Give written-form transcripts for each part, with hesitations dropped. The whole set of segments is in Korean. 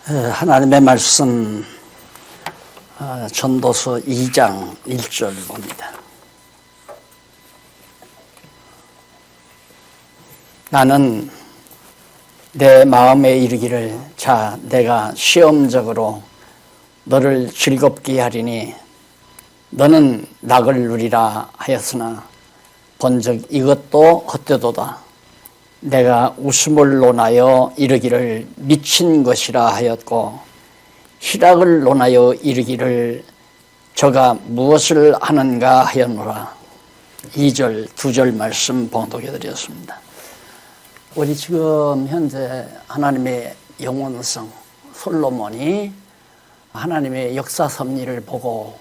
하나님의 말씀 전도서 2장 1절 봅니다. 나는 내 마음에 이르기를 자 내가 시험적으로 너를 즐겁게 하리니 너는 낙을 누리라 하였으나 본즉 이것도 헛되도다. 내가 웃음을 논하여 이르기를 미친 것이라 하였고 희락을 논하여 이르기를 저가 무엇을 하는가 하였노라. 2절, 2절 말씀 봉독해 드렸습니다. 우리 지금 현재 하나님의 영원성 솔로몬이 하나님의 역사 섭리를 보고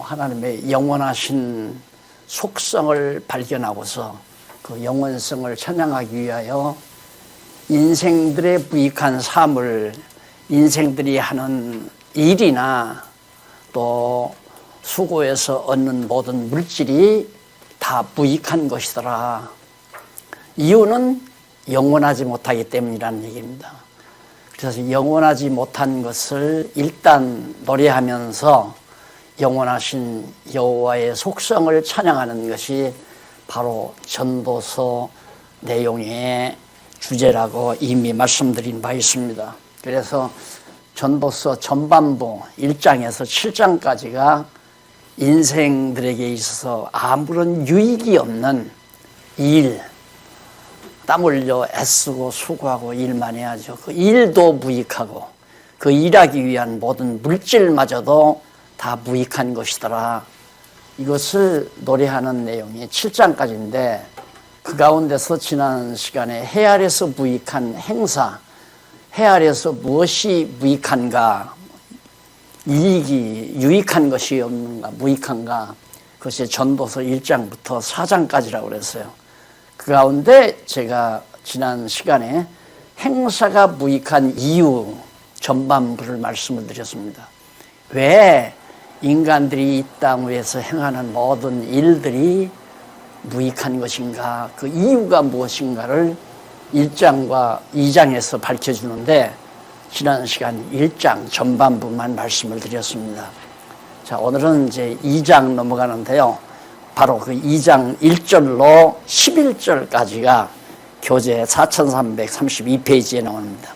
하나님의 영원하신 속성을 발견하고서 그 영원성을 찬양하기 위하여 인생들의 부익한 삶을 인생들이 하는 일이나 또 수고해서 얻는 모든 물질이 다 부익한 것이더라. 이유는 영원하지 못하기 때문이라는 얘기입니다. 그래서 영원하지 못한 것을 일단 노래하면서 영원하신 여호와의 속성을 찬양하는 것이 바로 전도서 내용의 주제라고 이미 말씀드린 바 있습니다. 그래서 전도서 전반부 1장에서 7장까지가 인생들에게 있어서 아무런 유익이 없는 일, 땀 흘려 애쓰고 수고하고 일만 해야죠. 그 일도 무익하고 그 일하기 위한 모든 물질마저도 다 무익한 것이더라. 이것을 노래하는 내용이 7장까지인데 그 가운데서 지난 시간에 해 아래서 무익한 행사, 해 아래서 무엇이 무익한가, 이익이 유익한 것이 없는가, 무익한가, 그것이 전도서 1장부터 4장까지라고 그랬어요. 그 가운데 제가 지난 시간에 행사가 무익한 이유 전반부를 말씀을 드렸습니다. 왜 인간들이 이 땅 위에서 행하는 모든 일들이 무익한 것인가, 그 이유가 무엇인가를 1장과 2장에서 밝혀주는데 지난 시간 1장 전반부만 말씀을 드렸습니다. 자, 오늘은 이제 2장 넘어가는데요. 바로 그 2장 1절로 11절까지가 교재 4332페이지에 나옵니다.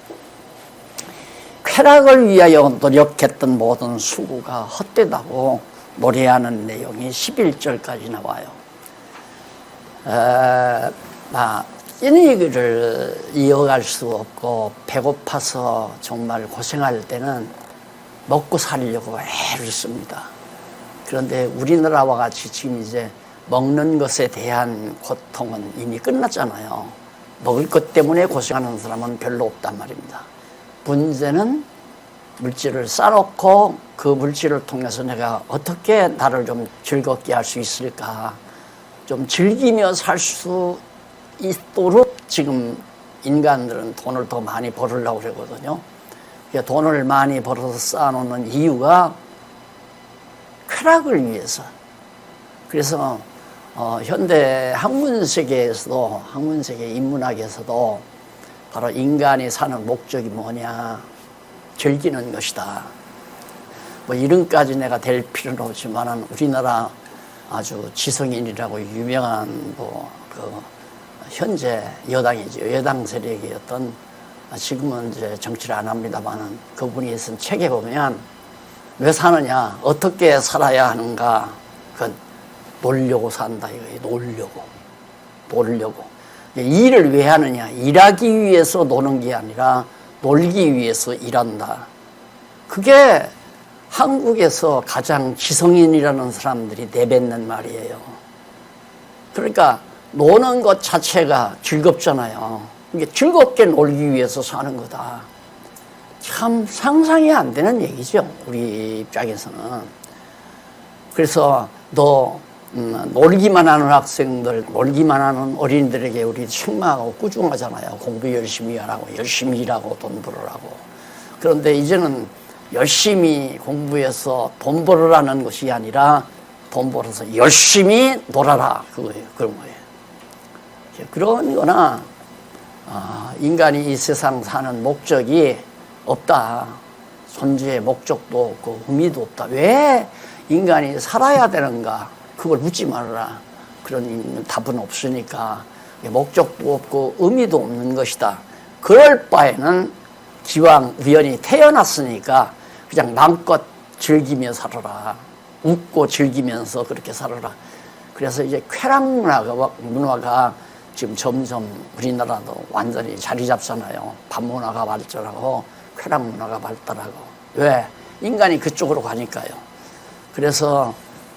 쾌락을 위하여 노력했던 모든 수고가 헛되다고 노래하는 내용이 11절까지 나와요. 이 얘기를 이어갈 수 없고 배고파서 정말 고생할 때는 먹고 살려고 애를 씁니다. 그런데 우리나라와 같이 지금 이제 먹는 것에 대한 고통은 이미 끝났잖아요. 먹을 것 때문에 고생하는 사람은 별로 없단 말입니다. 문제는 물질을 쌓아놓고 그 물질을 통해서 내가 어떻게 나를 좀 즐겁게 할 수 있을까, 좀 즐기며 살 수 있도록 지금 인간들은 돈을 더 많이 벌으려고 그러거든요. 돈을 많이 벌어서 쌓아놓는 이유가 쾌락을 위해서. 그래서 현대 학문세계에서도, 학문세계 인문학에서도 바로 인간이 사는 목적이 뭐냐, 즐기는 것이다. 뭐 이름까지 내가 될 필요는 없지만은 우리나라 아주 지성인이라고 유명한 그 현재 여당이죠. 여당 세력이었던, 지금은 이제 정치를 안 합니다만은 그분이 쓴 책에 보면 왜 사느냐, 어떻게 살아야 하는가, 그건 놀려고 산다 이거예요. 놀려고. 일을 왜 하느냐, 일하기 위해서 노는 게 아니라 놀기 위해서 일한다. 그게 한국에서 가장 지성인이라는 사람들이 내뱉는 말이에요. 그러니까 노는 것 자체가 즐겁잖아요. 이게 즐겁게 놀기 위해서 사는 거다. 참 상상이 안 되는 얘기죠, 우리 입장에서는. 그래서 놀기만 하는 학생들, 놀기만 하는 어린이들에게 우리 책망하고 꾸중하잖아요. 공부 열심히 하라고, 열심히 일하고 돈 벌으라고. 그런데 이제는 열심히 공부해서 돈 벌으라는 것이 아니라 돈 벌어서 열심히 놀아라, 그거예요. 그런 거예요. 그런 거나 인간이 이 세상 사는 목적이 없다. 존재의 목적도 없고 의미도 없다. 왜 인간이 살아야 되는가? 그걸 묻지 말아라. 그런 답은 없으니까 목적도 없고 의미도 없는 것이다. 그럴 바에는 기왕 우연히 태어났으니까 그냥 마음껏 즐기며 살아라. 웃고 즐기면서 그렇게 살아라. 그래서 이제 쾌락 문화가 지금 점점 우리나라도 완전히 자리 잡잖아요. 밤문화가 발전하고 쾌락 문화가 발달하고. 왜? 인간이 그쪽으로 가니까요. 그래서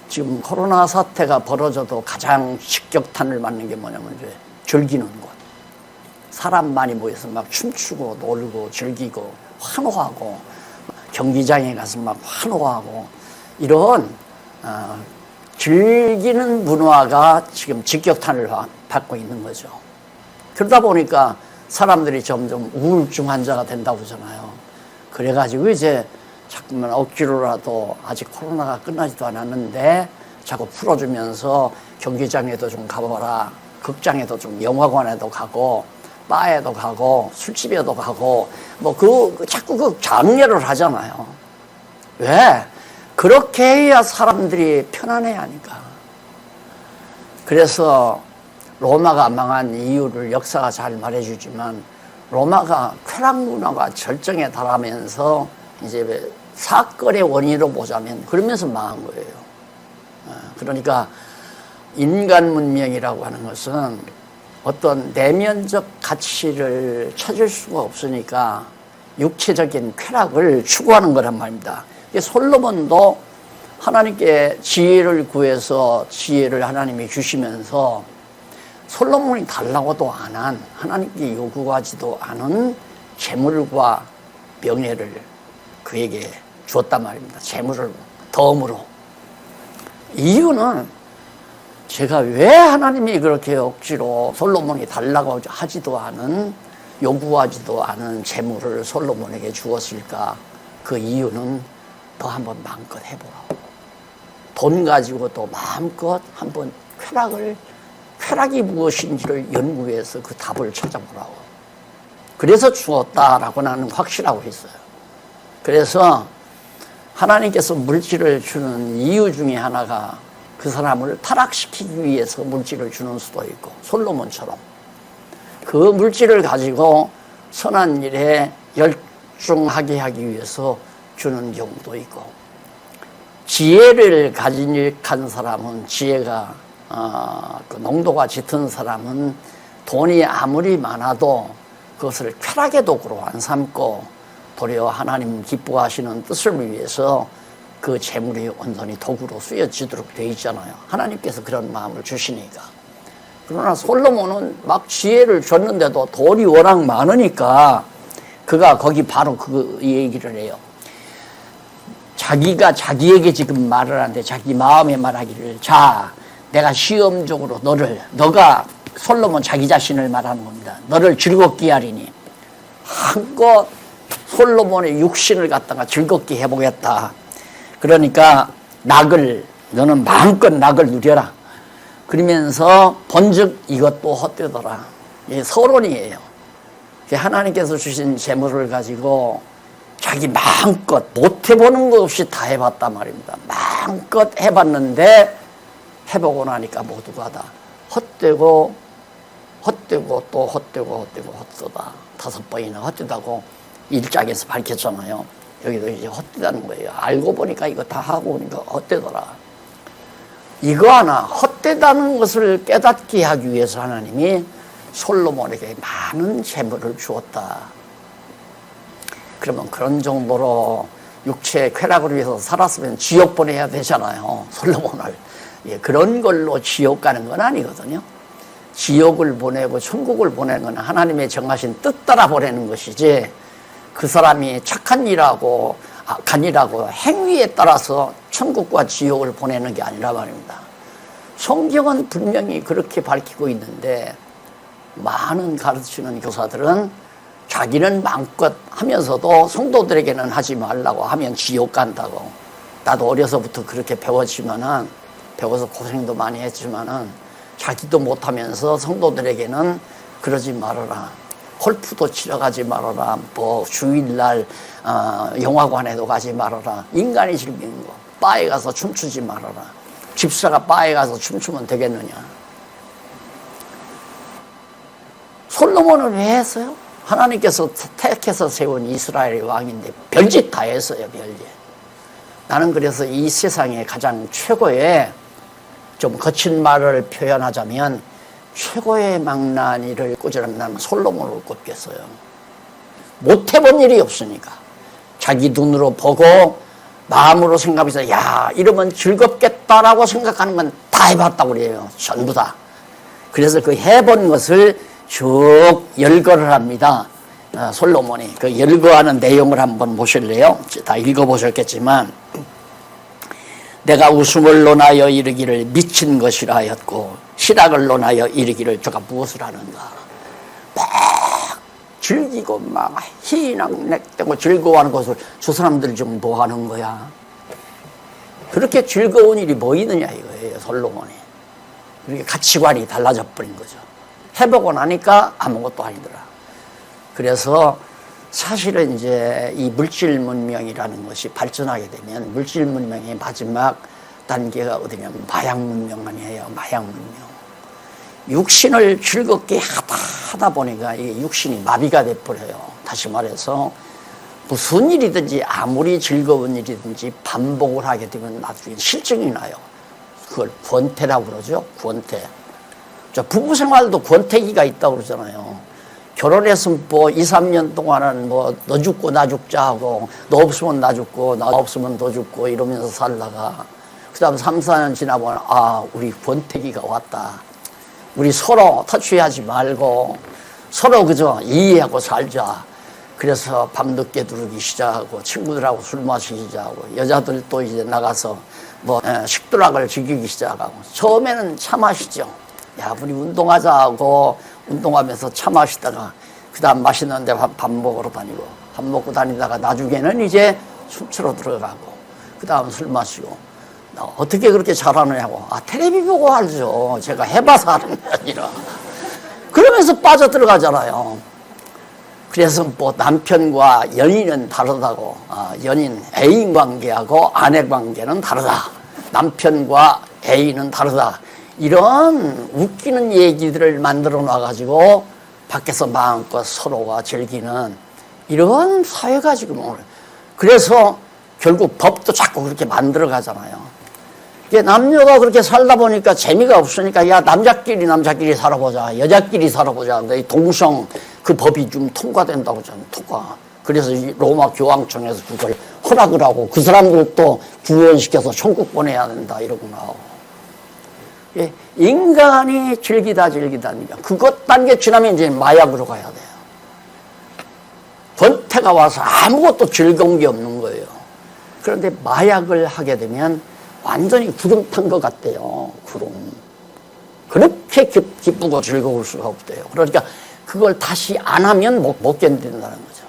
지금 코로나 사태가 벌어져도 가장 직격탄을 맞는 게 뭐냐면 이제 즐기는 것. 사람 많이 모여서 막 춤추고 놀고 즐기고 환호하고 경기장에 가서 막 환호하고 이런 즐기는 문화가 지금 직격탄을 받고 있는 거죠. 그러다 보니까 사람들이 점점 우울증 환자가 된다고 하잖아요. 그래가지고 이제 자꾸만 억지로라도 아직 코로나가 끝나지도 않았는데 자꾸 풀어주면서 경기장에도 좀 가봐라. 극장에도 좀 영화관에도 가고 바에도 가고 술집에도 가고 자꾸 그 장려를 하잖아요. 왜? 그렇게 해야 사람들이 편안해 하니까. 그래서 로마가 망한 이유를 역사가 잘 말해주지만 로마가 쾌락 문화가 절정에 달하면서 이제 사건의 원인으로 보자면 그러면서 망한 거예요. 그러니까 인간 문명이라고 하는 것은 어떤 내면적 가치를 찾을 수가 없으니까 육체적인 쾌락을 추구하는 거란 말입니다. 솔로몬도 하나님께 지혜를 구해서 지혜를 하나님이 주시면서 솔로몬이 달라고도 안 한 하나님께 요구하지도 않은 재물과 명예를 그에게 주었단 말입니다. 재물을 덤으로. 이유는 제가 왜 하나님이 그렇게 억지로 솔로몬이 달라고 하지도 않은 요구하지도 않은 재물을 솔로몬에게 주었을까? 그 이유는 너 한번 마음껏 해보라. 돈 가지고 또 마음껏 한번 쾌락이 무엇인지를 연구해서 그 답을 찾아보라고. 그래서 주었다라고 나는 확실하고 있어요. 그래서 하나님께서 물질을 주는 이유 중에 하나가 그 사람을 타락시키기 위해서 물질을 주는 수도 있고 솔로몬처럼 그 물질을 가지고 선한 일에 열중하게 하기 위해서 주는 경우도 있고 지혜를 가진 사람은 지혜가 그 농도가 짙은 사람은 돈이 아무리 많아도 그것을 쾌락의 도구로 안 삼고 도리어 하나님 기뻐하시는 뜻을 위해서 그 재물이 온전히 도구로 쓰여지도록 되어 있잖아요. 하나님께서 그런 마음을 주시니까. 그러나 솔로몬은 막 지혜를 줬는데도 돈이 워낙 많으니까 그가 거기 바로 그 얘기를 해요. 자기가 자기에게 지금 말을 하는데 자기 마음에 말하기를 자 내가 시험적으로 너가 솔로몬 자기 자신을 말하는 겁니다. 너를 즐겁게 하리니 한껏 솔로몬의 육신을 갖다가 즐겁게 해보겠다. 그러니까 너는 마음껏 낙을 누려라. 그러면서 본즉 이것도 헛되더라. 이게 서론이에요. 하나님께서 주신 재물을 가지고 자기 마음껏 못 해보는 것 없이 다 해봤단 말입니다. 마음껏 해봤는데 해보고 나니까 모두가 다 헛되고 또 헛되고 헛되다. 5번이나 헛되다고 1장에서 밝혔잖아요. 여기도 이제 헛되다는 거예요. 알고 보니까 이거 다 하고 보니까 헛되더라. 이거 하나 헛되다는 것을 깨닫게 하기 위해서 하나님이 솔로몬에게 많은 재물을 주었다. 그러면 그런 정도로 육체의 쾌락을 위해서 살았으면 지옥 보내야 되잖아요. 솔로몬을. 그런 걸로 지옥 가는 건 아니거든요. 지옥을 보내고 천국을 보내는 건 하나님의 정하신 뜻 따라 보내는 것이지 그 사람이 착한 일하고 악한 일하고 행위에 따라서 천국과 지옥을 보내는 게 아니라 말입니다. 성경은 분명히 그렇게 밝히고 있는데 많은 가르치는 교사들은 자기는 마음껏 하면서도 성도들에게는 하지 말라고 하면 지옥 간다고. 나도 어려서부터 그렇게 배워서 고생도 많이 했지만은 자기도 못하면서 성도들에게는 그러지 말아라. 골프도 치러 가지 말아라. 뭐 주일날 영화관에도 가지 말아라. 인간이 즐기는 거. 바에 가서 춤추지 말아라. 집사가 바에 가서 춤추면 되겠느냐. 솔로몬은 왜 했어요? 하나님께서 택해서 세운 이스라엘의 왕인데 별짓 다 했어요. 별짓. 나는 그래서 이 세상에 가장 최고의, 좀 거친 말을 표현하자면 최고의 망나니를 꾸지라면 나는 솔로몬을 꼽겠어요. 못 해본 일이 없으니까. 자기 눈으로 보고 마음으로 생각해서 야, 이러면 즐겁겠다라고 생각하는 건 다 해봤다고 그래요. 전부 다. 그래서 그 해본 것을 쭉 열거를 합니다. 솔로몬이. 그 열거하는 내용을 한번 보실래요? 다 읽어보셨겠지만, 내가 웃음을 논하여 이르기를 미친 것이라 하였고 희락을 논하여 이르기를 저가 무엇을 하는가. 막 즐기고 막 희낙내되고 즐거워하는 것을 저 사람들 좀 뭐 하는 거야. 그렇게 즐거운 일이 뭐 있느냐 이거예요. 솔로몬이. 그렇게 가치관이 달라져 버린 거죠. 해보고 나니까 아무것도 아니더라. 그래서 사실은 이제 이 물질 문명이라는 것이 발전하게 되면 물질 문명의 마지막 단계가 어디냐면 마약 문명 아니에요. 마약 문명. 육신을 즐겁게 하다 보니까 이 육신이 마비가 돼버려요. 다시 말해서 무슨 일이든지 아무리 즐거운 일이든지 반복을 하게 되면 나중에 실증이 나요. 그걸 권태라고 그러죠. 권태. 부부 생활도 권태기가 있다고 그러잖아요. 결혼해서 뭐 2, 3년 동안은 뭐 너 죽고 나 죽자 하고 너 없으면 나 죽고 나 없으면 너 죽고 이러면서 살다가 그 다음 3, 4년 지나보면 아, 우리 권태기가 왔다. 우리 서로 터치하지 말고 서로 그저 이해하고 살자. 그래서 밤늦게 두르기 시작하고 친구들하고 술 마시기 시작하고 여자들 또 이제 나가서 뭐 식도락을 즐기기 시작하고 처음에는 차 마시죠. 야, 우리 운동하자 하고 운동하면서 차 마시다가 그 다음 맛있는데 밥 먹으러 다니고 밥 먹고 다니다가 나중에는 이제 춤추러 들어가고 그 다음 술 마시고 어떻게 그렇게 잘하느냐고. 아, 텔레비 보고 알죠. 제가 해봐서 하는 게 아니라. 그러면서 빠져들어가잖아요. 그래서 뭐 남편과 연인은 다르다고. 연인, 애인 관계하고 아내 관계는 다르다. 남편과 애인은 다르다. 이런 웃기는 얘기들을 만들어 놔가지고 밖에서 마음껏 서로가 즐기는 이런 사회가 지금 오늘. 그래서 결국 법도 자꾸 그렇게 만들어 가잖아요. 남녀가 그렇게 살다 보니까 재미가 없으니까 야, 남자끼리 살아보자. 여자끼리 살아보자. 이 동성 그 법이 좀 통과된다고 저는 통과. 그래서 로마 교황청에서 그걸 허락을 하고 그 사람들도 구원시켜서 천국 보내야 된다 이러고 나오고. 인간이 즐기다니까 그것 단계 지나면 이제 마약으로 가야 돼요. 권태가 와서 아무것도 즐거운 게 없는 거예요. 그런데 마약을 하게 되면 완전히 구름 탄 것 같대요. 구름. 그렇게 기쁘고 즐거울 수가 없대요. 그러니까 그걸 다시 안 하면 못 견딘다는 거죠.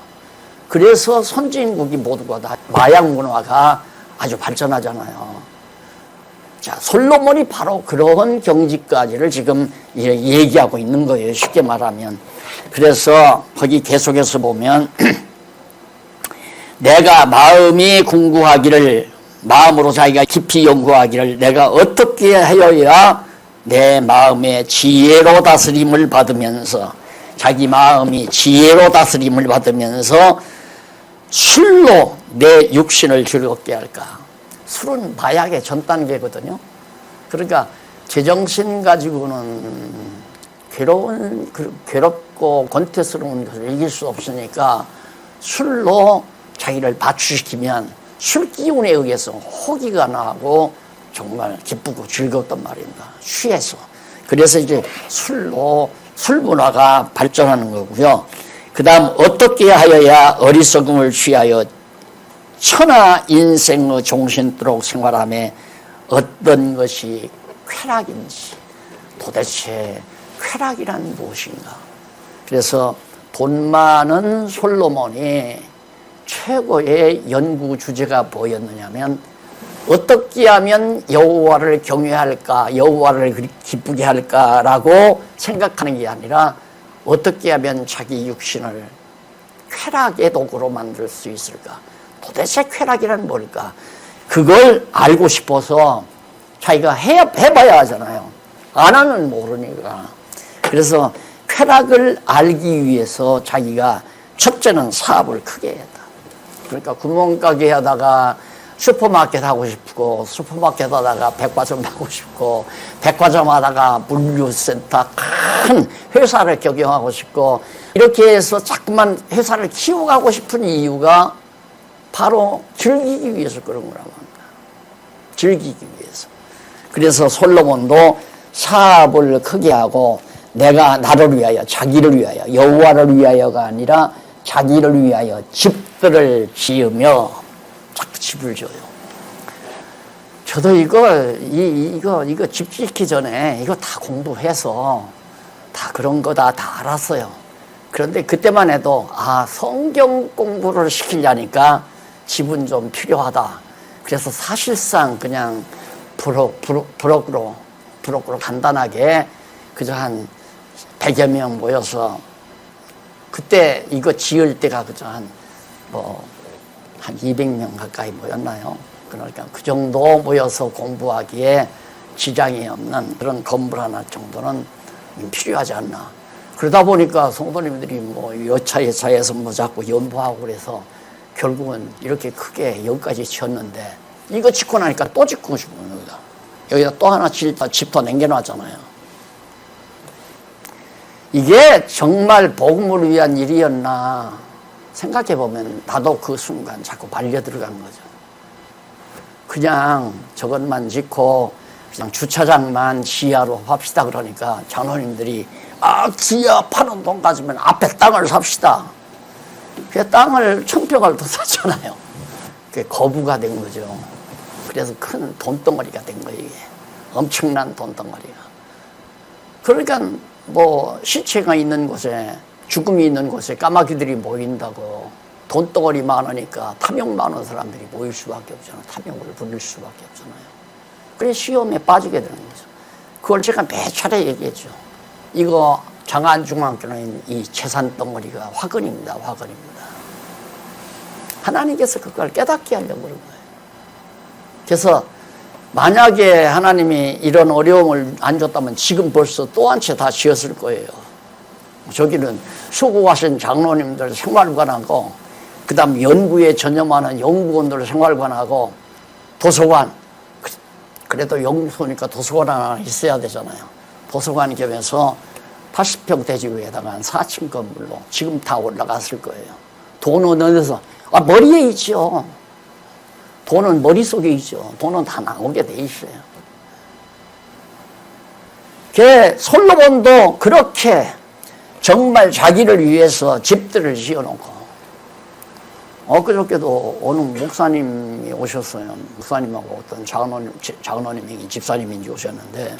그래서 선진국이 모두가 다 마약 문화가 아주 발전하잖아요. 자, 솔로몬이 바로 그런 경지까지를 지금 얘기하고 있는 거예요. 쉽게 말하면. 그래서 거기 계속해서 보면 내가 마음이 궁구하기를 마음으로 자기가 깊이 연구하기를 내가 어떻게 하여야 내 마음의 지혜로 다스림을 받으면서 자기 마음이 지혜로 다스림을 받으면서 술로 내 육신을 즐겁게 할까. 술은 마약의 전 단계거든요. 그러니까 제정신 가지고는 괴롭고 권태스러운 것을 이길 수 없으니까 술로 자기를 마취시키면 술 기운에 의해서 호기가 나고 정말 기쁘고 즐거웠단 말입니다. 취해서. 그래서 이제 술로 술 문화가 발전하는 거고요. 그 다음 어떻게 하여야 어리석음을 취하여 천하 인생의 종신도록 생활함에 어떤 것이 쾌락인지 도대체 쾌락이란 무엇인가. 그래서 돈 많은 솔로몬이 최고의 연구 주제가 뭐였느냐면 어떻게 하면 여호와를 경외할까, 여호와를 기쁘게 할까라고 생각하는 게 아니라 어떻게 하면 자기 육신을 쾌락의 도구로 만들 수 있을까? 도대체 쾌락이란 뭘까? 그걸 알고 싶어서 자기가 해봐야 하잖아요. 안 하면 모르니까. 그래서 쾌락을 알기 위해서 자기가 첫째는 사업을 크게 했다. 그러니까 구멍가게 하다가 슈퍼마켓 하고 싶고, 슈퍼마켓 하다가 백화점 하고 싶고, 백화점 하다가 물류센터 큰 회사를 경영하고 싶고, 이렇게 해서 자꾸만 회사를 키워가고 싶은 이유가 바로 즐기기 위해서 그런 거라고 합니다. 즐기기 위해서. 그래서 솔로몬도 사업을 크게 하고, 내가 나를 위하여, 자기를 위하여, 여호와를 위하여가 아니라 자기를 위하여 집들을 지으며 자꾸 집을 지어요. 저도 이거 집 짓기 전에 이거 다 공부해서 다 그런 거다 다 알았어요. 그런데 그때만 해도 성경 공부를 시키려니까 집은 좀 필요하다. 그래서 사실상 그냥 부럭으로 간단하게 그저 한 100여 명 모여서 그때 이거 지을 때가 그저 한 200명 가까이 모였나요? 그러니까 그 정도 모여서 공부하기에 지장이 없는 그런 건물 하나 정도는 필요하지 않나. 그러다 보니까 성도님들이 여차여차해서 자꾸 연부하고 그래서 결국은 이렇게 크게 여기까지 지었는데 이거 짓고 나니까 또 짓고 싶은 겁니다. 여기다 또 하나 집 더 남겨놨잖아요. 이게 정말 복음을 위한 일이었나 생각해보면 나도 그 순간 자꾸 발려 들어간 거죠. 그냥 저것만 짓고 그냥 주차장만 지하로 합시다 그러니까 장로님들이 지하 파는 돈 가지면 앞에 땅을 삽시다. 그 땅을 1000평을 더 샀잖아요. 그게 거부가 된 거죠. 그래서 큰 돈덩어리가 된 거예요. 이게 엄청난 돈덩어리가. 그러니까 시체가 있는 곳에, 죽음이 있는 곳에 까마귀들이 모인다고 돈덩어리 많으니까 탐욕 많은 사람들이 모일 수밖에 없잖아요. 탐욕을 부릴 수밖에 없잖아요. 그래서 시험에 빠지게 되는 거죠. 그걸 제가 몇 차례 얘기했죠. 이거 장안중앙교는 이 재산 덩어리가 화근입니다. 화근입니다. 하나님께서 그걸 깨닫게 하려고 그런 거예요. 그래서 만약에 하나님이 이런 어려움을 안 줬다면 지금 벌써 또 한 채 다 지었을 거예요. 저기는 수고하신 장로님들 생활관하고 그 다음 연구에 전념하는 연구원들 생활관하고 도서관, 그래도 연구소니까 도서관 하나 있어야 되잖아요. 도서관 겸해서 80평 대지 위에다가 한 4층 건물로 지금 다 올라갔을 거예요. 돈은 어디서? 머리에 있죠. 돈은 머릿속에 있죠. 돈은 다 나오게 돼 있어요. 솔로몬도 그렇게 정말 자기를 위해서 집들을 지어놓고, 엊그저께도 어느 목사님이 오셨어요. 목사님하고 어떤 장로님이 집사님인지 오셨는데,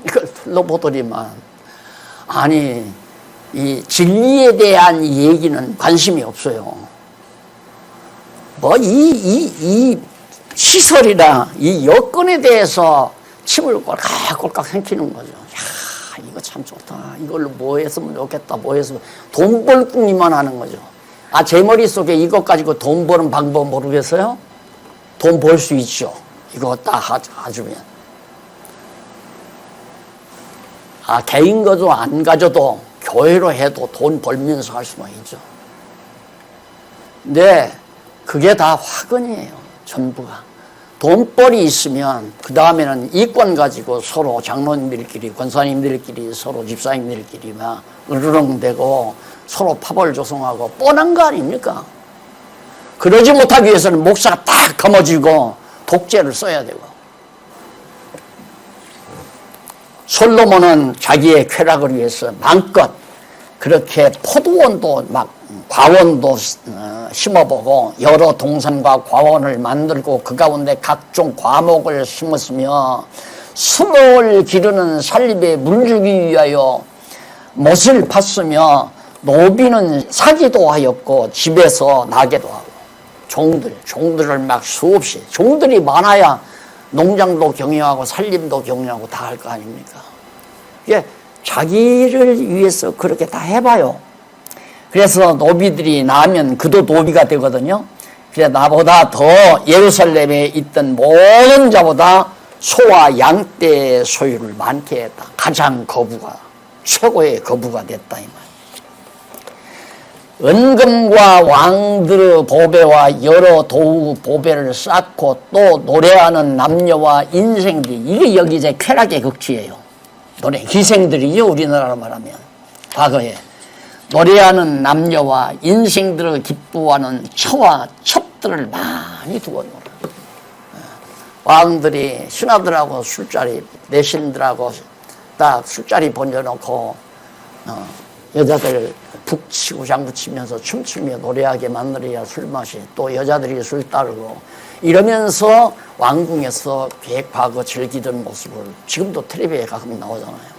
이걸 둘러보더니만, 이 진리에 대한 얘기는 관심이 없어요. 이 시설이나 이 여건에 대해서 침을 꼴깍꼴깍 삼키는 거죠. 야, 이거 참 좋다. 이걸로 뭐 했으면 좋겠다. 뭐 했으면. 돈 벌 궁리만 하는 거죠. 제 머릿속에 이것 가지고 돈 버는 방법 모르겠어요? 돈 벌 수 있죠. 이거 딱 해주면. 개인 거도 안 가져도 교회로 해도 돈 벌면서 할 수만 있죠. 근데 그게 다 화근이에요. 전부가. 돈벌이 있으면 그 다음에는 이권 가지고 서로 장로님들끼리, 권사님들끼리, 서로 집사님들끼리 막 으르렁대고 서로 파벌 조성하고 뻔한 거 아닙니까? 그러지 못하기 위해서는 목사가 딱 거머쥐고 독재를 써야 되고. 솔로몬은 자기의 쾌락을 위해서 마음껏 그렇게 포도원도 막 과원도 심어보고 여러 동산과 과원을 만들고 그 가운데 각종 과목을 심었으며 수목을 기르는 살림에 물주기 위하여 못을 팠으며 노비는 사기도 하였고 집에서 나게도 하고 종들을 막 수없이 종들이 많아야 농장도 경영하고 살림도 경영하고 다 할 거 아닙니까? 이게 자기를 위해서 그렇게 다 해봐요. 그래서 노비들이 나면 그도 노비가 되거든요. 그래 나보다 더 예루살렘에 있던 모든 자보다 소와 양떼의 소유를 많게 했다. 가장 거부가 최고의 거부가 됐다 이 말. 은금과 왕들의 보배와 여러 도구 보배를 쌓고 또 노래하는 남녀와 인생들이 이게 여기 이제 쾌락의 극치예요. 노래 기생들이요 우리나라로 말하면 과거에 노래하는 남녀와 인생들을 기뻐하는 처와 첩들을 많이 두고 놀아. 왕들이 신하들하고 술자리 내신들하고 딱 술자리 벌려놓고 여자들 북치고 장구치면서 춤추며 노래하게 만들어야 술맛이 또 여자들이 술 따르고 이러면서 왕궁에서 과거 즐기던 모습을 지금도 텔레비에 가끔 나오잖아요.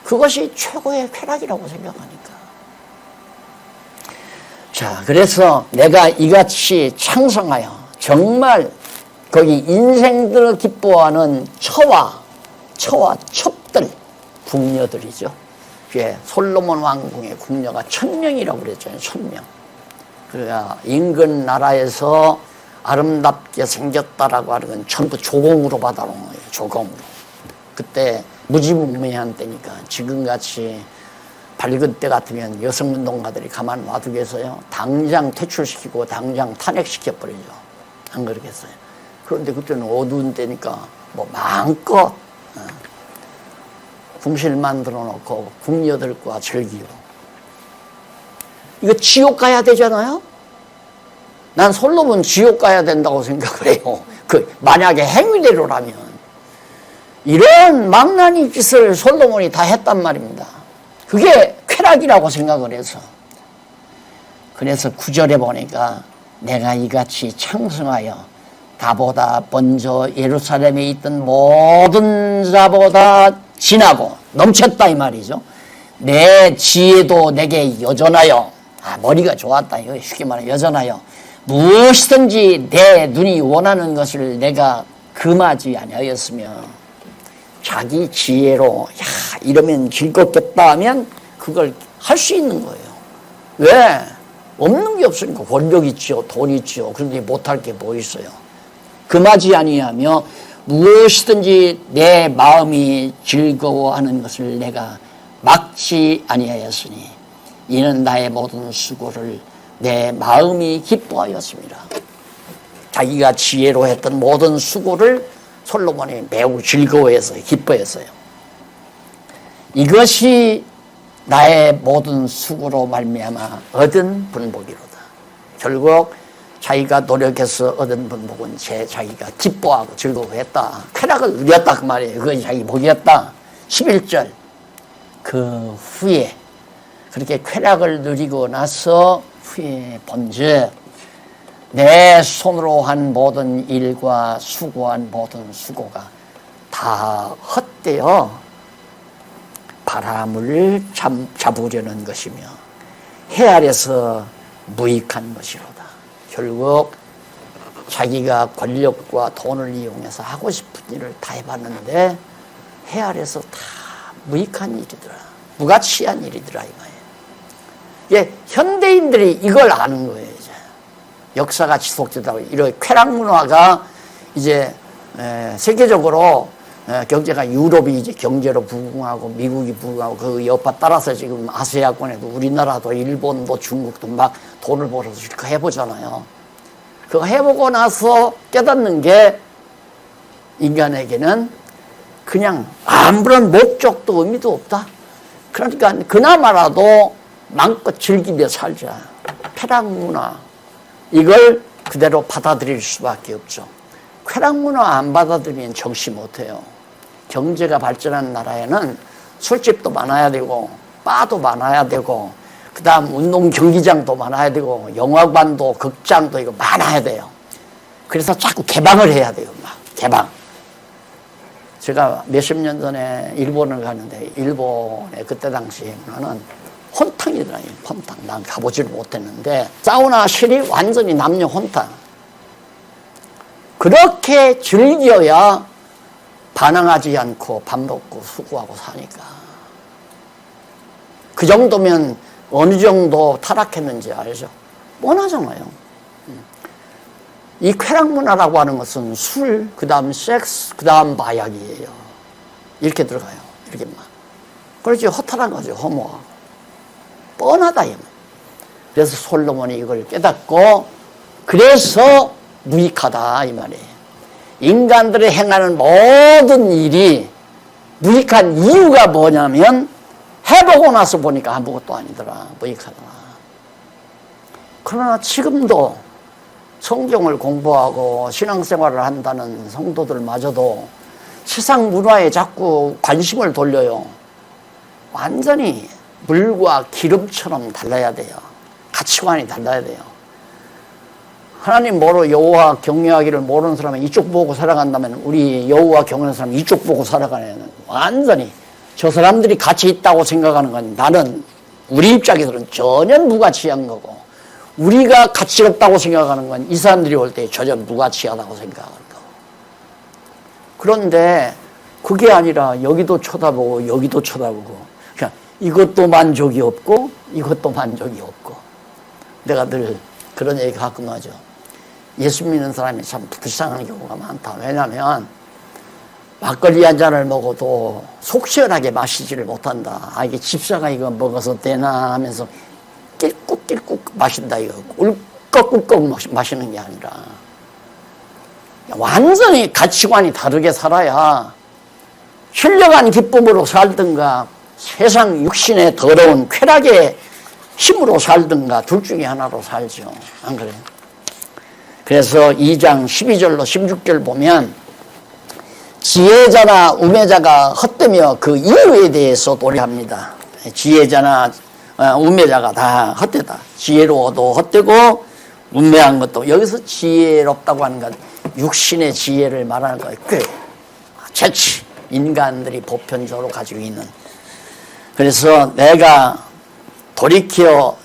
그것이 최고의 쾌락이라고 생각하니까. 자, 그래서 내가 이같이 창성하여 정말 거기 인생들을 기뻐하는 처와 첩들, 궁녀들이죠. 그게 솔로몬 왕궁의 궁녀가 1000명이라고 그랬잖아요. 1000명. 그러니까 인근 나라에서 아름답게 생겼다라고 하는 건 전부 조공으로 받아놓은 거예요. 조공으로. 그때 무지무매한 때니까 지금같이 밝은 때 같으면 여성운동가들이 가만 놔두겠어요? 당장 퇴출시키고 당장 탄핵시켜버리죠. 안 그러겠어요? 그런데 그때는 어두운 때니까 뭐 마음껏 궁실 만들어 놓고 궁녀들과 즐기고. 이거 지옥 가야 되잖아요? 난 솔로몬 지옥 가야 된다고 생각을 해요. 만약에 행위대로라면. 이런 망나니 짓을 솔로몬이 다 했단 말입니다. 그게 쾌락이라고 생각을 해서. 그래서 9절에 보니까 내가 이같이 창성하여 나보다 먼저 예루살렘에 있던 모든 자보다 진하고 넘쳤다 이 말이죠. 내 지혜도 내게 여전하여 머리가 좋았다 이거 쉽게 말해 여전하여 무엇이든지 내 눈이 원하는 것을 내가 금하지 아니하였으며 자기 지혜로 이러면 즐겁겠다 하면 그걸 할 수 있는 거예요. 왜? 없는 게 없으니까 권력 있지요 돈 있지요. 그런데 못할 게 뭐 있어요. 금하지 아니하며 무엇이든지 내 마음이 즐거워하는 것을 내가 막지 아니하였으니 이는 나의 모든 수고를 내 마음이 기뻐하였습니다. 자기가 지혜로 했던 모든 수고를 솔로몬이 매우 즐거워해서 기뻐했어요. 이것이 나의 모든 수고로 말미암아 얻은 분복이로다. 결국 자기가 노력해서 얻은 분복은 자기가 기뻐하고 즐거워했다. 쾌락을 누렸다 그 말이에요. 그것이 자기 복이었다. 11절 그 후에 그렇게 쾌락을 누리고 나서 후에 본즉 내 손으로 한 모든 일과 수고한 모든 수고가 다 헛되어 바람을 잡으려는 것이며 해 아래서 무익한 것이로다. 결국 자기가 권력과 돈을 이용해서 하고 싶은 일을 다 해봤는데 해 아래서 다 무익한 일이더라. 무가치한 일이더라 이 말이에요. 예, 현대인들이 이걸 아는 거예요. 이제 역사가 지속되다 보니 이런 쾌락 문화가 이제 세계적으로 경제가 유럽이 이제 경제로 부흥하고 미국이 부흥하고 그 여파 따라서 지금 아시아권에도 우리나라도 일본도 중국도 막 돈을 벌어서 실컷 해보잖아요. 그거 해보고 나서 깨닫는 게 인간에게는 그냥 아무런 목적도 의미도 없다. 그러니까 그나마라도 마음껏 즐기며 살자. 쾌락 문화 이걸 그대로 받아들일 수밖에 없죠. 쾌락 문화 안 받아들이면 정시 못해요. 경제가 발전한 나라에는 술집도 많아야 되고 바도 많아야 되고 그 다음 운동 경기장도 많아야 되고 영화관도 극장도 이거 많아야 돼요. 그래서 자꾸 개방을 해야 돼요. 막 개방. 제가 몇십 년 전에 일본을 가는데 일본에 그때 당시에 문화는 혼탕이더라고요. 혼탕. 난 가보지를 못했는데 사우나실이 완전히 남녀 혼탕. 그렇게 즐겨야 반항하지 않고 밥 먹고 수고하고 사니까. 그 정도면 어느 정도 타락했는지 알죠? 뻔하잖아요. 이 쾌락 문화라고 하는 것은 술, 그 다음 섹스, 그 다음 마약이에요. 이렇게 들어가요. 이렇게 막. 그렇지, 허탈한 거죠. 허무하고. 뻔하다, 이 말. 그래서 솔로몬이 이걸 깨닫고, 그래서 무익하다, 이 말이에요. 인간들이 행하는 모든 일이 무익한 이유가 뭐냐면, 해보고 나서 보니까 아무것도 아니더라. 무익하더라. 그러나 지금도 성경을 공부하고 신앙생활을 한다는 성도들마저도 세상 문화에 자꾸 관심을 돌려요. 완전히 물과 기름처럼 달라야 돼요. 가치관이 달라야 돼요. 하나님 모르고 여호와 경외하기를 모르는 사람은 이쪽 보고 살아간다면 우리 여호와 경외하는 사람은 이쪽 보고 살아가는, 완전히 저 사람들이 가치 있다고 생각하는 건 나는 우리 입장에서는 전혀 무가치한 거고, 우리가 가치 없다고 생각하는 건 이 사람들이 올 때 전혀 무가치하다고 생각하는 거고. 그런데 그게 아니라 여기도 쳐다보고 여기도 쳐다보고, 그러니까 이것도 만족이 없고 이것도 만족이 없고. 내가 늘 그런 얘기 가끔 하죠. 예수 믿는 사람이 참 불쌍한 경우가 많다. 왜냐하면 막걸리 한 잔을 먹어도 속 시원하게 마시지를 못한다. 아, 이게 집사가 이거 먹어서 되나 하면서 낄꾹낄꾹 마신다. 이거 꿀꺽꿀꺽 마시는 게 아니라 완전히 가치관이 다르게 살아야 신령한 기쁨으로 살든가 세상 육신의 더러운 쾌락의 힘으로 살든가 둘 중에 하나로 살죠. 안 그래요? 그래서 2장 12절로 16절 보면 지혜자나 우매자가 헛되며 그 이유에 대해서 도래합니다. 지혜자나 우매자가 다 헛되다. 지혜로워도 헛되고 우매한 것도, 여기서 지혜롭다고 하는 건 육신의 지혜를 말하는 거예요. 꽤 재치, 인간들이 보편적으로 가지고 있는. 그래서 내가 돌이켜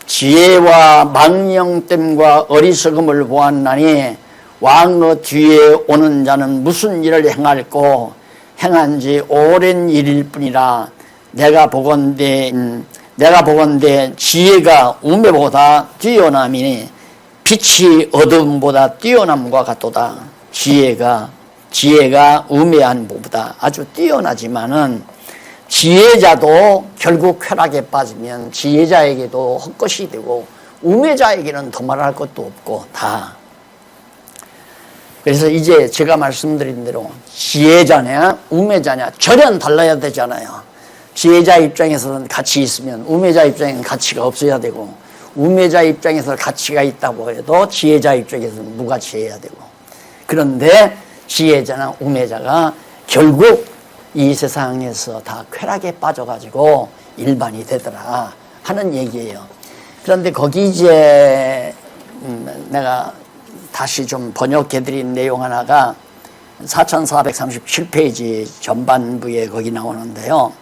지혜와 망령됨과 어리석음을 보았나니 왕의 뒤에 오는 자는 무슨 일을 행할꼬 행한 지 오랜 일일 뿐이라. 내가 보건대 지혜가 우매보다 뛰어남이니 빛이 어둠보다 뛰어남과 같도다. 지혜가 우매한 것보다 아주 뛰어나지만은 지혜자도 결국 쾌락에 빠지면 지혜자에게도 헛것이 되고 우매자에게는 더 말할 것도 없고 다. 그래서 이제 제가 말씀드린 대로 지혜자냐 우매자냐 전혀 달라야 되잖아요. 지혜자 입장에서는 가치 있으면 우매자 입장에는 가치가 없어야 되고, 우매자 입장에서 가치가 있다고 해도 지혜자 입장에서는 무가치해야 되고. 그런데 지혜자나 우매자가 결국 이 세상에서 다 쾌락에 빠져가지고 일반이 되더라 하는 얘기예요. 그런데 거기 이제 내가 다시 좀 번역해드린 내용 하나가 4437페이지 전반부에 거기 나오는데요.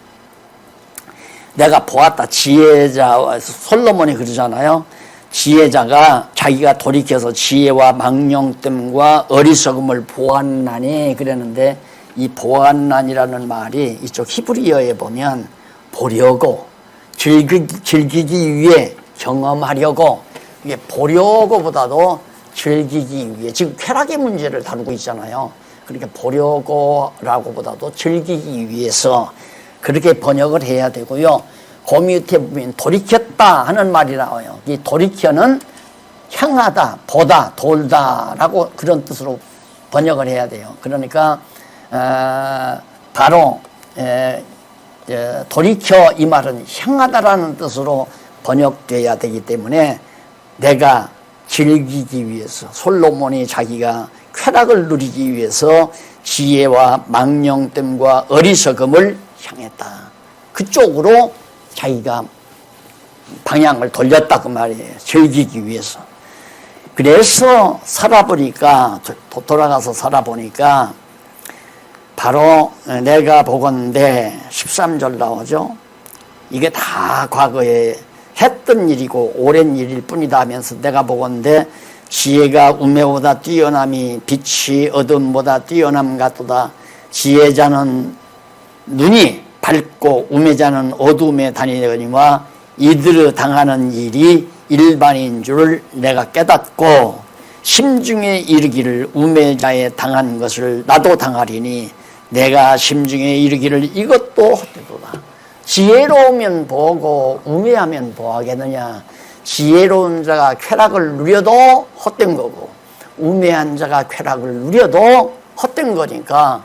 내가 보았다. 지혜자, 솔로몬이 그러잖아요. 지혜자가 자기가 돌이켜서 지혜와 망령됨과 어리석음을 보았나니 그랬는데, 이 보았나니라는 말이 이쪽 히브리어에 보면 보려고, 즐기기 위해, 경험하려고, 이게 보려고보다도 즐기기 위해, 지금 쾌락의 문제를 다루고 있잖아요. 그러니까 보려고라고 보다도 즐기기 위해서 그렇게 번역을 해야 되고요. 그 밑에 보면 돌이켰다 하는 말이 나와요. 이 돌이켜는 향하다, 보다, 돌다 라고 그런 뜻으로 번역을 해야 돼요. 그러니까 바로 돌이켜 이 말은 향하다라는 뜻으로 번역돼야 되기 때문에 내가 즐기기 위해서, 솔로몬이 자기가 쾌락을 누리기 위해서 지혜와 망령됨과 어리석음을 향했다. 그쪽으로 자기가 방향을 돌렸다 그 말이에요. 즐기기 위해서. 그래서 살아보니까, 돌아가서 살아보니까 바로 내가 보건대 13절 나오죠. 이게 다 과거에 했던 일이고 오랜 일일 뿐이다 하면서 내가 보건대 지혜가 우매보다 뛰어남이 빛이 어둠보다 뛰어남 같도다. 지혜자는 눈이 밝고 우매자는 어둠에 다니거니와 이들의 당하는 일이 일반인 줄 내가 깨닫고 심중에 이르기를 우매자에 당한 것을 나도 당하리니 내가 심중에 이르기를 이것도 헛되도다. 지혜로우면 보고 우매하면 보하겠느냐. 지혜로운 자가 쾌락을 누려도 헛된 거고 우매한 자가 쾌락을 누려도 헛된 거니까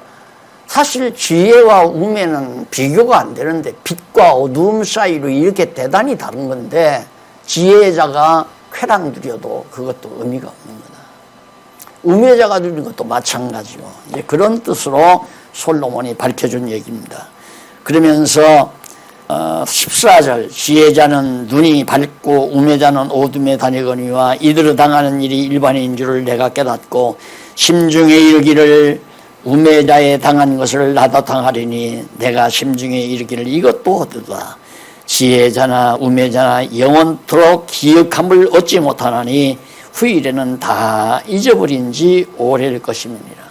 사실 지혜와 우매는 비교가 안 되는데 빛과 어두움 사이로 이렇게 대단히 다른 건데 지혜자가 쾌락 누려도 그것도 의미가 없는 거다. 우매자가 누리는 것도 마찬가지고 이제 그런 뜻으로 솔로몬이 밝혀준 얘기입니다. 그러면서 14절 지혜자는 눈이 밝고 우매자는 어둠에 다니거니와 이들을 당하는 일이 일반인 줄을 내가 깨닫고 심중에 이르기를 우매자에 당한 것을 나도 당하리니 내가 심중에 이르기를 이것도 헛되도다. 지혜자나 우매자나 영원토록 기억함을 얻지 못하나니 후일에는 다 잊어버린 지 오래일 것임이니라.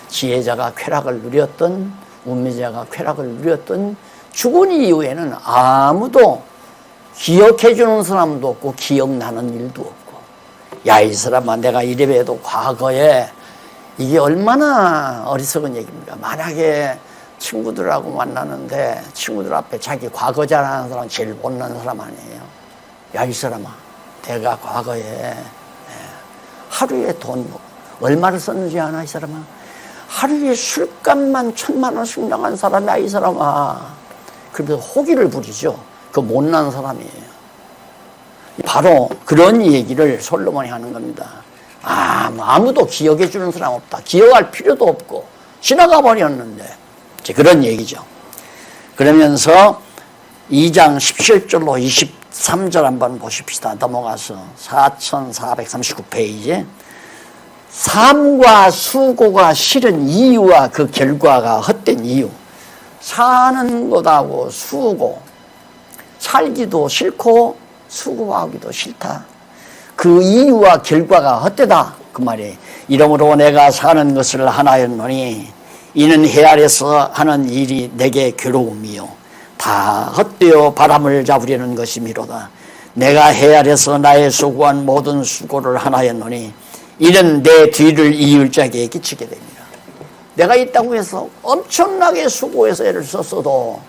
지혜자가 쾌락을 누렸던 우매자가 쾌락을 누렸던 죽은 이후에는 아무도 기억해주는 사람도 없고 기억나는 일도 없고 야 이 사람아 내가 이래봬도 과거에 이게 얼마나 어리석은 얘기입니까? 만약에 친구들하고 만나는데 친구들 앞에 자기 과거 자랑하는 사람 제일 못난 사람 아니에요? 야 이 사람아 내가 과거에 하루에 돈 얼마를 썼는지 아나 이 사람아? 하루에 술값만 1,000만 원씩 나간 사람이야 이 사람아. 그래서 호기를 부리죠. 그 못난 사람이에요. 바로 그런 얘기를 솔로몬이 하는 겁니다. 아무도 기억해 주는 사람 없다. 기억할 필요도 없고 지나가 버렸는데 이제 그런 얘기죠. 그러면서 2장 17절로 23절 한번 보십시다. 넘어가서 4439페이지 삶과 수고가 싫은 이유와 그 결과가 헛된 이유. 사는 것하고 수고, 살기도 싫고 수고하기도 싫다. 그 이유와 결과가 헛되다 그 말이에요. 이러므로 내가 사는 것을 하나였노니 이는 해 아래서 하는 일이 내게 괴로움이요 다 헛되어 바람을 잡으려는 것이미로다. 내가 해 아래서 나의 수고한 모든 수고를 하나였노니 이는 내 뒤를 이을 자에게 끼치게 됩니다. 내가 이 땅에서 엄청나게 수고해서 애를 썼어도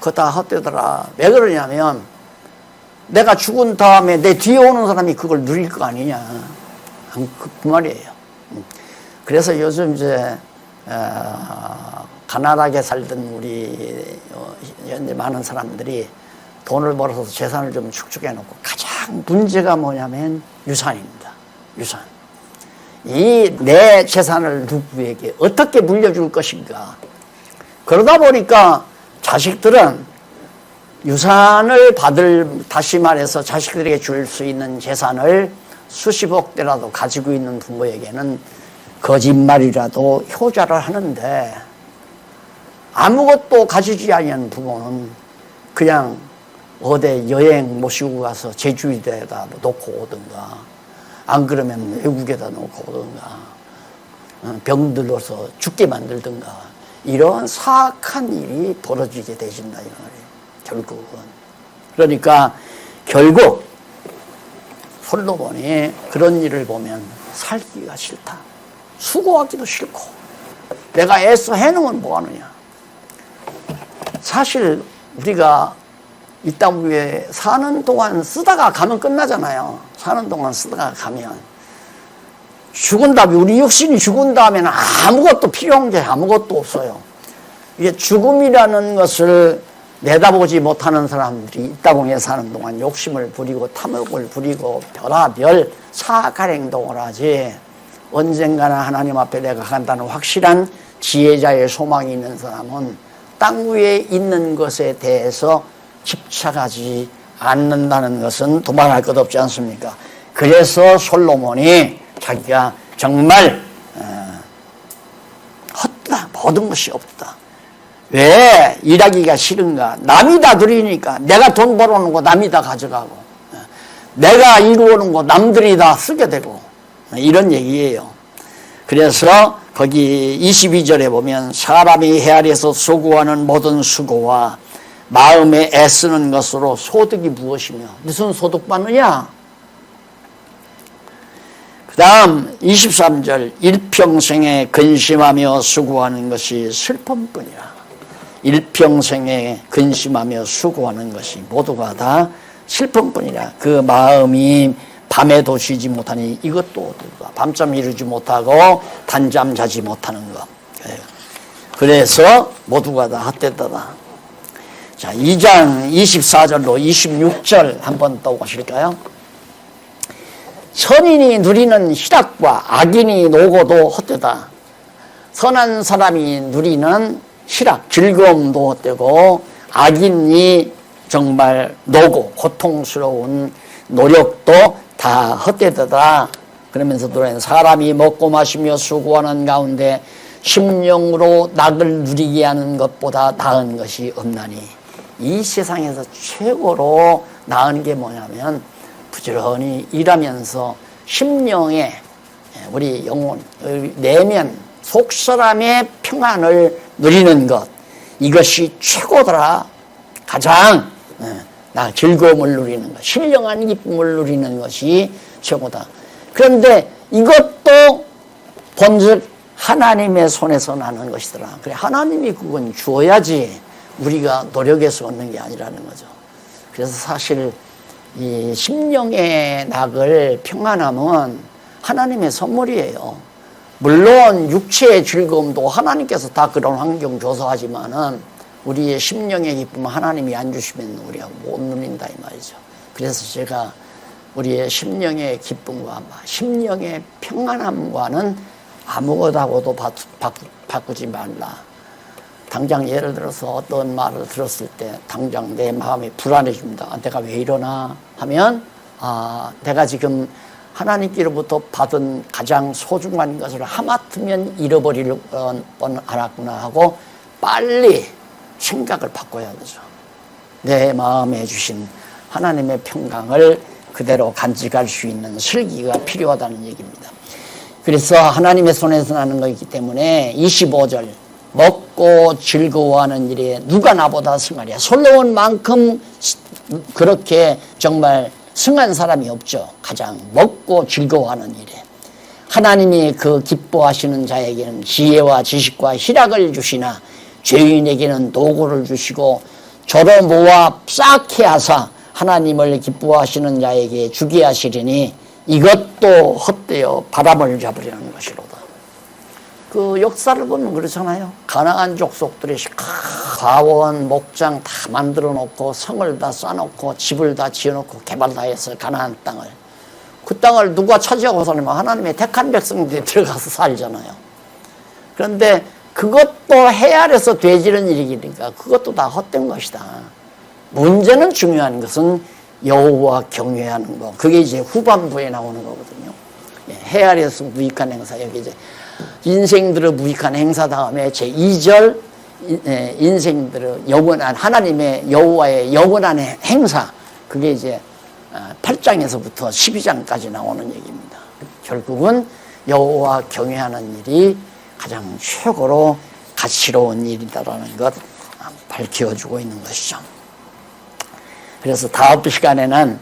그거 다 헛되더라. 왜 그러냐면 내가 죽은 다음에 내 뒤에 오는 사람이 그걸 누릴 거 아니냐. 그 말이에요. 그래서 요즘 이제 가난하게 살던 우리 현재 많은 사람들이 돈을 벌어서 재산을 좀 축적해 놓고 가장 문제가 뭐냐면 유산입니다. 유산. 이 내 재산을 누구에게 어떻게 물려줄 것인가. 그러다 보니까 자식들은 유산을 다시 말해서 자식들에게 줄 수 있는 재산을 수십억 대라도 가지고 있는 부모에게는 거짓말이라도 효자를 하는데 아무것도 가지지 않은 부모는 그냥 어디 여행 모시고 가서 제주도에다 놓고 오든가 안 그러면 외국에다 놓고 오든가 병들어서 죽게 만들든가 이런 사악한 일이 벌어지게 되신다 이 말이에요. 결국은. 그러니까 결국 솔로몬이 그런 일을 보면 살기가 싫다. 수고하기도 싫고 내가 애써 해놓으면 뭐하느냐. 사실 우리가 이 땅 위에 사는 동안 쓰다가 가면 끝나잖아요. 사는 동안 쓰다가 가면 죽은 다음에 우리 육신이 죽은 다음에는 아무것도 필요한 게 아무것도 없어요. 이게 죽음이라는 것을 내다보지 못하는 사람들이 이 땅 위에 사는 동안 욕심을 부리고 탐욕을 부리고 별의별 사악한 행동을 하지 언젠가는 하나님 앞에 내가 간다는 확실한 지혜자의 소망이 있는 사람은 땅 위에 있는 것에 대해서 집착하지 않는다는 것은 도망할 것 없지 않습니까? 그래서 솔로몬이 자기가 정말 헛다 모든 것이 없다. 왜 일하기가 싫은가? 남이 다 누리니까. 내가 돈 벌어오는 거 남이 다 가져가고 내가 이루어오는 거 남들이 다 쓰게 되고 이런 얘기예요. 그래서 거기 22절에 보면 사람이 해 아래서 수고하는 모든 수고와 마음에 애쓰는 것으로 소득이 무엇이며 무슨 소득 받느냐? 그 다음 23절 일평생에 근심하며 수고하는 것이 슬픔뿐이라. 일평생에 근심하며 수고하는 것이 모두가 다 슬픔뿐이라. 그 마음이 밤에도 쉬지 못하니 이것도 밤잠 이루지 못하고 단잠 자지 못하는 것. 그래서 모두가 다 헛되다. 자, 2장 24절로 26절 한번 또 보실까요? 선인이 누리는 희락과 악인이 노고도 헛되다. 선한 사람이 누리는 희락, 즐거움도 헛되고 악인이 정말 노고, 고통스러운 노력도 다 헛되다. 그러면서 노래는 사람이 먹고 마시며 수고하는 가운데 심령으로 낙을 누리게 하는 것보다 나은 것이 없나니. 이 세상에서 최고로 나은 게 뭐냐면 부지런히 일하면서 심령에 우리 영혼, 내면, 속사람의 평안을 누리는 것, 이것이 최고더라. 가장 즐거움을 누리는 것, 신령한 기쁨을 누리는 것이 최고다. 그런데 이것도 본즉 하나님의 손에서 나는 것이더라. 그래, 하나님이 그건 주어야지 우리가 노력해서 얻는 게 아니라는 거죠. 그래서 사실 이 심령의 낙을 평안함은 하나님의 선물이에요. 물론 육체의 즐거움도 하나님께서 다 그런 환경 조성하지만은 우리의 심령의 기쁨은 하나님이 안 주시면 우리가 못 누린다 이 말이죠. 그래서 제가 우리의 심령의 기쁨과 심령의 평안함과는 아무것하고도 바꾸지 말라. 당장 예를 들어서 어떤 말을 들었을 때 당장 내 마음이 불안해집니다. 내가 왜 이러나 하면 내가 지금 하나님께로부터 받은 가장 소중한 것을 하마터면 잃어버릴 뻔 알았구나 하고 빨리 생각을 바꿔야 되죠. 내 마음에 주신 하나님의 평강을 그대로 간직할 수 있는 슬기가 필요하다는 얘기입니다. 그래서 하나님의 손에서 나는 것이기 때문에 25절 먹고 즐거워하는 일에 누가 나보다 승하랴. 솔로몬만큼 그렇게 정말 승한 사람이 없죠. 가장 먹고 즐거워하는 일에 하나님이 그 기뻐하시는 자에게는 지혜와 지식과 희락을 주시나 죄인에게는 노고를 주시고 저로 모아 쌓게 하사 하나님을 기뻐하시는 자에게 주게 하시리니 이것도 헛되어 바람을 잡으려는 것이로다. 그 역사를 보면 그렇잖아요. 가나안 족속들이 가원, 목장 다 만들어 놓고 성을 다 쌓아놓고 집을 다 지어놓고 개발 다 해서 가나안 땅을, 그 땅을 누가 차지하고 살면 하나님의 택한 백성들이 들어가서 살잖아요. 그런데 그것도 헤아려서 되지는 일이니까 그것도 다 헛된 것이다. 문제는 중요한 것은 여호와 경외하는 거. 그게 이제 후반부에 나오는 거거든요. 헤아려서 무익한 행사. 여기 이제 인생들의 무익한 행사 다음에 제2절 인생들의 영원한 하나님의 여호와의 영원한 행사. 그게 이제 8장에서부터 12장까지 나오는 얘기입니다. 결국은 여호와 경외하는 일이 가장 최고로 가치로운 일이다라는 것 밝혀주고 있는 것이죠. 그래서 다음 시간에는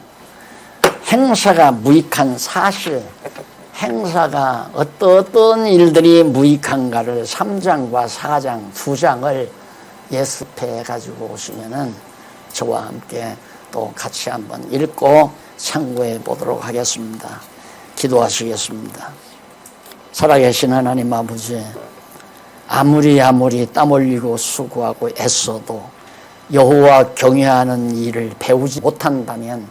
행사가 무익한 사실, 행사가 어떤 일들이 무익한가를 3장과 4장, 2장을 예습해 가지고 오시면은 저와 함께 또 같이 한번 읽고 참고해 보도록 하겠습니다. 기도하시겠습니다. 살아계신 하나님 아버지, 아무리 땀 흘리고 수고하고 애써도 여호와 경외하는 일을 배우지 못한다면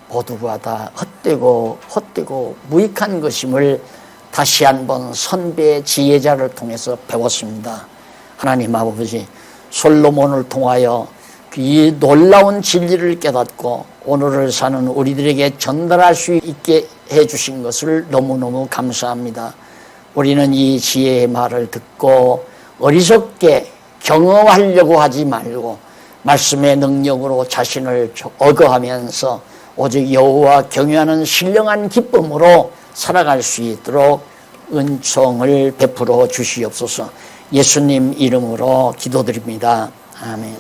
모두가 다 헛되고 무익한 것임을 다시 한번 선배의 지혜자를 통해서 배웠습니다. 하나님 아버지, 솔로몬을 통하여 이 놀라운 진리를 깨닫고 오늘을 사는 우리들에게 전달할 수 있게 해주신 것을 너무너무 감사합니다. 우리는 이 지혜의 말을 듣고 어리석게 경험하려고 하지 말고 말씀의 능력으로 자신을 억어하면서 오직 여호와 경외하는 신령한 기쁨으로 살아갈 수 있도록 은총을 베풀어 주시옵소서. 예수님 이름으로 기도드립니다. 아멘.